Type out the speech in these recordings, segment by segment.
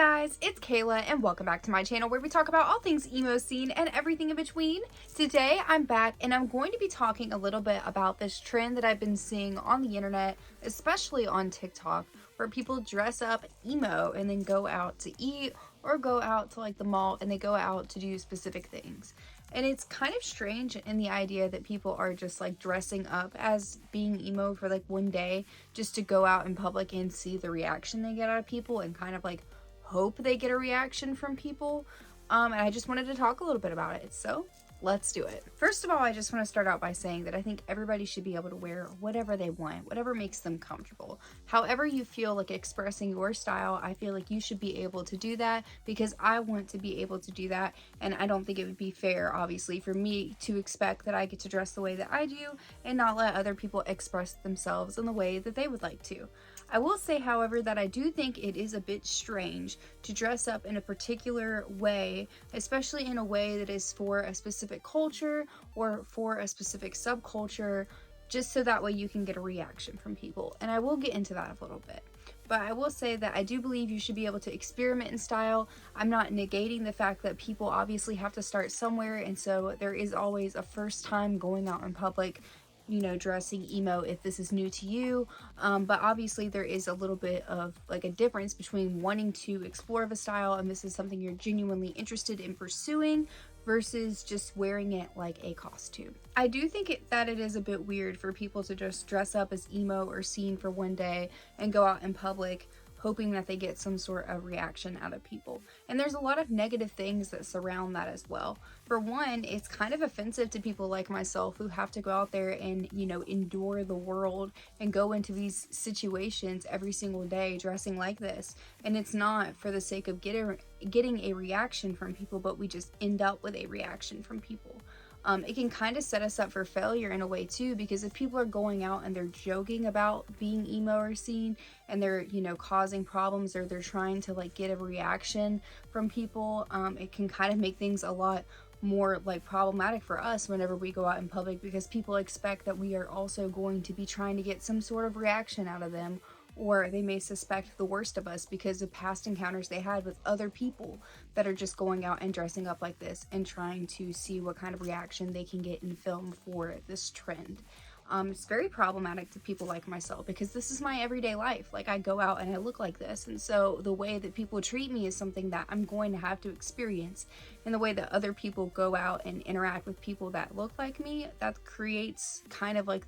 guys, it's Kayla and welcome back to my channel where we talk about all things emo scene and everything in between. Today I'm back and I'm going to be talking a little bit about this trend that I've been seeing on the internet, especially on TikTok, where people dress up emo and then go out to eat or go out to like the mall and they go out to do specific things. And it's kind of strange in the idea that people are just like dressing up as being emo for like one day just to go out in public and see the reaction they get out of people and kind of like hope they get a reaction from people. And I just wanted to talk a little bit about it. So let's do it. First of all, I just want to start out by saying that I think everybody should be able to wear whatever they want, whatever makes them comfortable. However you feel like expressing your style, I feel like you should be able to do that because I want to be able to do that. And I don't think it would be fair, obviously, for me to expect that I get to dress the way that I do and not let other people express themselves in the way that they would like to. I will say, however, that I do think it is a bit strange to dress up in a particular way, especially in a way that is for a specific culture or for a specific subculture, just so that way you can get a reaction from people. And I will get into that a little bit. But I will say that I do believe you should be able to experiment in style. I'm not negating the fact that people obviously have to start somewhere, and so there is always a first time going out in public, you know, dressing emo if this is new to you, but obviously there is a little bit of like a difference between wanting to explore the style and this is something you're genuinely interested in pursuing versus just wearing it like a costume. I do think that it is a bit weird for people to just dress up as emo or scene for one day and go out in public hoping that they get some sort of reaction out of people. And there's a lot of negative things that surround that as well. For one, it's kind of offensive to people like myself who have to go out there and, you know, endure the world and go into these situations every single day dressing like this. And it's not for the sake of getting a reaction from people, but we just end up with a reaction from people. It can kind of set us up for failure in a way too, because if people are going out and they're joking about being emo or scene and they're, you know, causing problems or they're trying to like get a reaction from people, it can kind of make things a lot more like problematic for us whenever we go out in public, because people expect that we are also going to be trying to get some sort of reaction out of them, or they may suspect the worst of us because of past encounters they had with other people that are just going out and dressing up like this and trying to see what kind of reaction they can get in film for this trend. It's very problematic to people like myself because this is my everyday life. Like, I go out and I look like this, and so the way that people treat me is something that I'm going to have to experience. And the way that other people go out and interact with people that look like me, that creates kind of like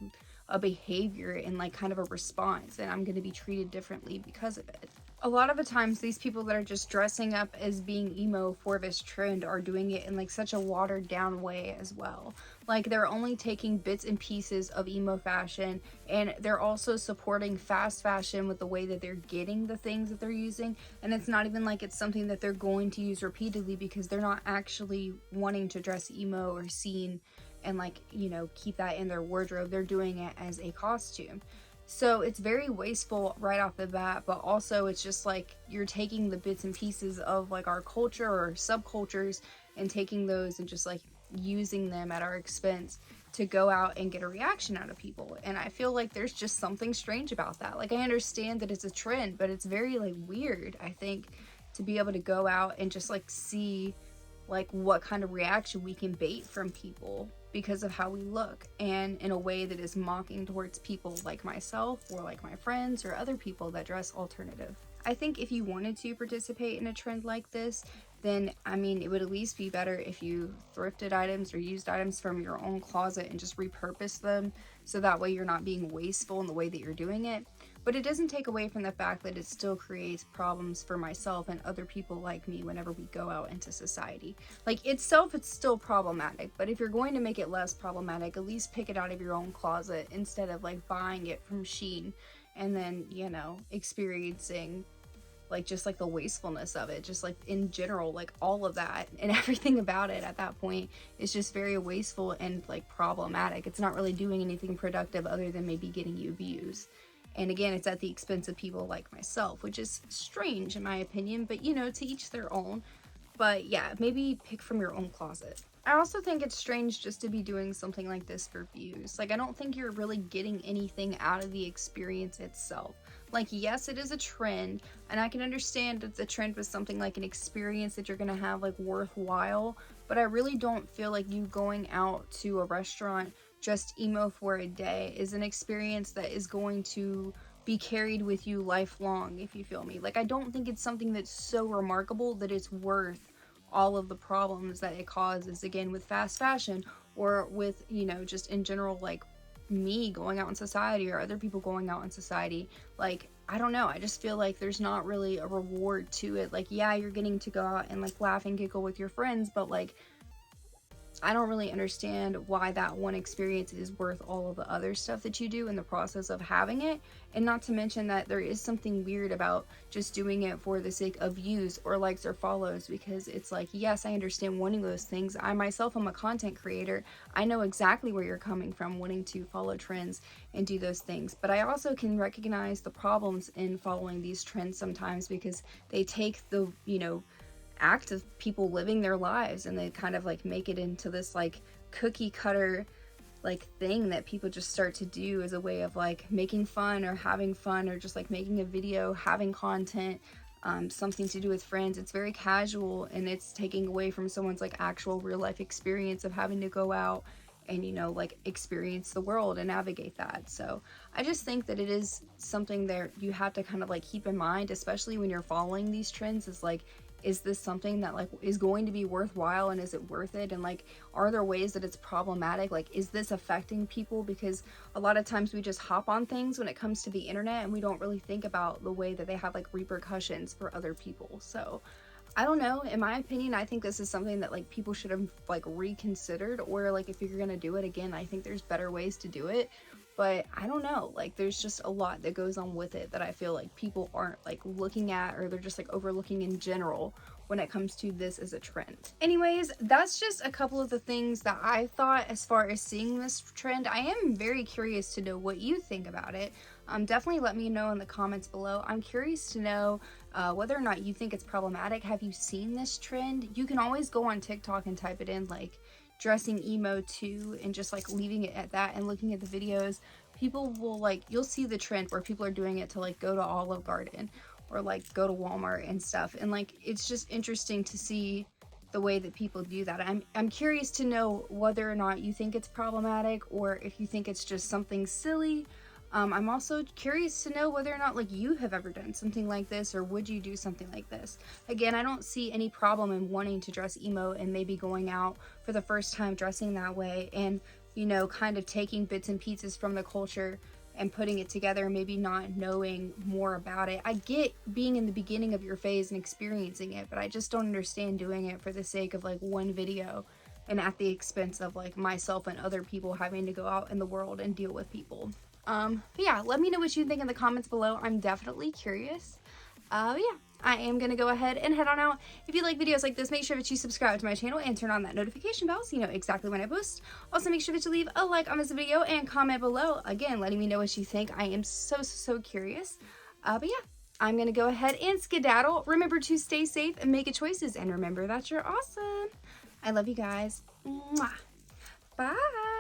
a behavior and like kind of a response, and I'm going to be treated differently because of it. A lot of the times these people that are just dressing up as being emo for this trend are doing it in like such a watered down way as well. Like, they're only taking bits and pieces of emo fashion, and they're also supporting fast fashion with the way that they're getting the things that they're using, and it's not even like it's something that they're going to use repeatedly because they're not actually wanting to dress emo or scene and like, you know, keep that in their wardrobe. They're doing it as a costume. So it's very wasteful right off the bat, but also it's just like you're taking the bits and pieces of like our culture or subcultures and taking those and just like using them at our expense to go out and get a reaction out of people. And I feel like there's just something strange about that. Like, I understand that it's a trend, but it's very like weird, I think, to be able to go out and just like see like what kind of reaction we can bait from people because of how we look, and in a way that is mocking towards people like myself or like my friends or other people that dress alternative. I think if you wanted to participate in a trend like this, then I mean, it would at least be better if you thrifted items or used items from your own closet and just repurposed them, so that way you're not being wasteful in the way that you're doing it. But it doesn't take away from the fact that it still creates problems for myself and other people like me whenever we go out into society. Like, itself, it's still problematic, but if you're going to make it less problematic, at least pick it out of your own closet instead of like buying it from Shein and then, you know, experiencing like just like the wastefulness of it, just like in general, like all of that and everything about it at that point is just very wasteful and like problematic. It's not really doing anything productive other than maybe getting you views. And again, it's at the expense of people like myself, which is strange in my opinion, but you know, to each their own. But yeah, maybe pick from your own closet. I also think it's strange just to be doing something like this for views. Like, I don't think you're really getting anything out of the experience itself. Like, yes, it is a trend, and I can understand that the trend was something like an experience that you're gonna have like worthwhile, but I really don't feel like you going out to a restaurant just emo for a day is an experience that is going to be carried with you lifelong, if you feel me. Like, I don't think it's something that's so remarkable that it's worth all of the problems that it causes, again, with fast fashion, or with, you know, just in general, like me going out in society or other people going out in society. Like, I don't know, I just feel like there's not really a reward to it. Like, yeah, you're getting to go out and like laugh and giggle with your friends, but like, I don't really understand why that one experience is worth all of the other stuff that you do in the process of having it. And not to mention that there is something weird about just doing it for the sake of views or likes or follows, because it's like, yes, I understand wanting those things. I myself am a content creator. I know exactly where you're coming from, wanting to follow trends and do those things. But I also can recognize the problems in following these trends sometimes, because they take the, you know, act of people living their lives and they kind of like make it into this like cookie cutter like thing that people just start to do as a way of like making fun or having fun, or just like making a video, having content, something to do with friends. It's very casual, and it's taking away from someone's like actual real life experience of having to go out and, you know, like experience the world and navigate that. So I just think that it is something that you have to kind of like keep in mind, especially when you're following these trends, is like, is this something that like is going to be worthwhile, and is it worth it? And like, are there ways that it's problematic? Like, is this affecting people? Because a lot of times we just hop on things when it comes to the internet, and we don't really think about the way that they have like repercussions for other people. So I don't know, in my opinion, I think this is something that like people should have like reconsidered, or like if you're gonna do it again, I think there's better ways to do it. But I don't know, like there's just a lot that goes on with it that I feel like people aren't like looking at, or they're just like overlooking in general when it comes to this as a trend. Anyways, that's just a couple of the things that I thought as far as seeing this trend. I am very curious to know what you think about it. Definitely let me know in the comments below. I'm curious to know whether or not you think it's problematic. Have you seen this trend? You can always go on TikTok and type it in, like dressing emo too, and just like leaving it at that and looking at the videos. People will like, you'll see the trend where people are doing it to like go to Olive Garden or like go to Walmart and stuff, and like it's just interesting to see the way that people do that. I'm curious to know whether or not you think it's problematic, or if you think it's just something silly. I'm also curious to know whether or not like you have ever done something like this, or would you do something like this? Again, I don't see any problem in wanting to dress emo and maybe going out for the first time dressing that way, and, you know, kind of taking bits and pieces from the culture and putting it together, maybe not knowing more about it. I get being in the beginning of your phase and experiencing it, but I just don't understand doing it for the sake of like one video and at the expense of like myself and other people having to go out in the world and deal with people. But yeah, let me know what you think in the comments below. I'm definitely curious. Yeah, I am gonna go ahead and head on out. If you like videos like this, make sure that you subscribe to my channel and turn on that notification bell so you know exactly when I post. Also, make sure that you leave a like on this video and comment below, again, letting me know what you think. I am so curious. But yeah, I'm gonna go ahead and skedaddle. Remember to stay safe and make good choices, and remember that you're awesome. I love you guys. Mwah. Bye.